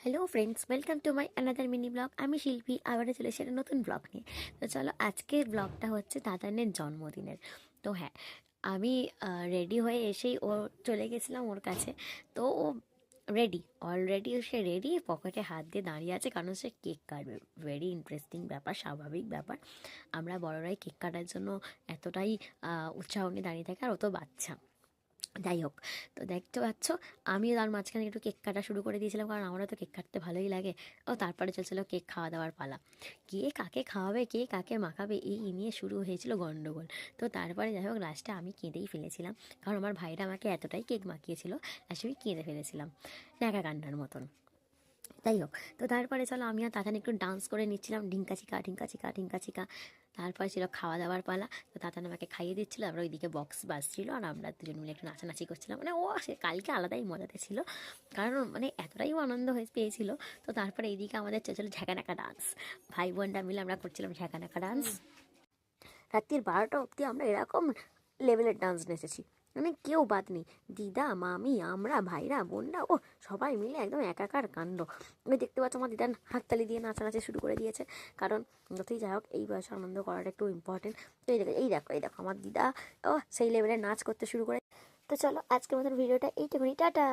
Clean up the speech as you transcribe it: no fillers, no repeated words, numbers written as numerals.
Hello friends, welcome to my another mini blog. আমি শিল্পী, আবারও চলে এসেছি একটা নতুন ব্লগ নিয়ে। তো চলো, আজকের ব্লগটা হচ্ছে দাদানের জন্মদিনের। তো হ্যাঁ, আমি রেডি হয়ে এসেই ও চলে গেছিলাম ওর কাছে। তো ও রেডি, অলরেডি সে রেডি, পকেটে হাত দিয়ে দাঁড়িয়ে আছে, কারণ সে কেক কাটবে। ভেরি ইন্টারেস্টিং ব্যাপার, স্বাভাবিক ব্যাপার। আমরা বড়রাই কেক কাটার জন্য এতটাই উৎসাহ নিয়ে দাঁড়িয়ে থাকি, আর ও তো বাচ্চা। যাই হোক, তো দেখতে পাচ্ছ, আমিও তার মাঝখানে একটু কেক কাটা শুরু করে দিয়েছিলাম, কারণ আমারও তো কেক কাটতে ভালোই লাগে। ও তারপরে চলছিল কেক খাওয়া দাওয়ার পালা। কে কাকে খাওয়াবে, কে কাকে মাখাবে, এই নিয়ে শুরু হয়েছিল গন্ডগোল। তো তারপরে যাই হোক, লাস্টে আমি কেঁদেই ফেলেছিলাম, কারণ আমার ভাইরা আমাকে এতটাই কেক মাখিয়েছিল, লাস্টে আমি কেঁদে ফেলেছিলাম ন্যাকা কান্নার মতন। যাই হোক, তো তারপরে চলো, আমি আর তাতান একটু ডান্স করে নিচ্ছিলাম, ঢিঙ্কা চিকা ঢিঙ্কা চিকা ঢিঙ্কা চিকা। তারপরে ছিল খাওয়া দাওয়ার পালা। তো তাতান আমাকে খাইয়ে দিচ্ছিলো, আমরা ওইদিকে বক্স বাজছিল, আর আমরা দুজন মিলে একটু নাচানাচি করছিলাম। মানে ও সে কালকে আলাদাই মজাতে ছিল, কারণ মানে এতটাই ও আনন্দ হয়ে পেয়েছিল। তো তারপরে এইদিকে আমাদের চলছিল ঝাঁকানাকা ডান্স। ভাই বোনরা মিলে আমরা করছিলাম ঝাঁকানাকা ডান্স। রাত্রির 12টা অবধি আমরা এরকম লেভেলের ডান্স নেচেছি, মানে কেউ বাদ নেই। দিদা, মামি, আমরা, ভাইরা, বোনরা, ও সবাই মিলে একদম একাকার কাণ্ড। আমি দেখতে পাচ্ছ, আমার দিদার হাততালি দিয়ে নাচানাচি শুরু করে দিয়েছে, কারণ যতই যাই হোক, এই বয়সে আনন্দ করাটা একটু ইম্পর্টেন্ট। তো এই দেখো আমার দিদা ও সেই লেভেলের নাচ করতে শুরু করে। তো চলো, আজকের মতন ভিডিওটা এইটুকুনি, টাটা।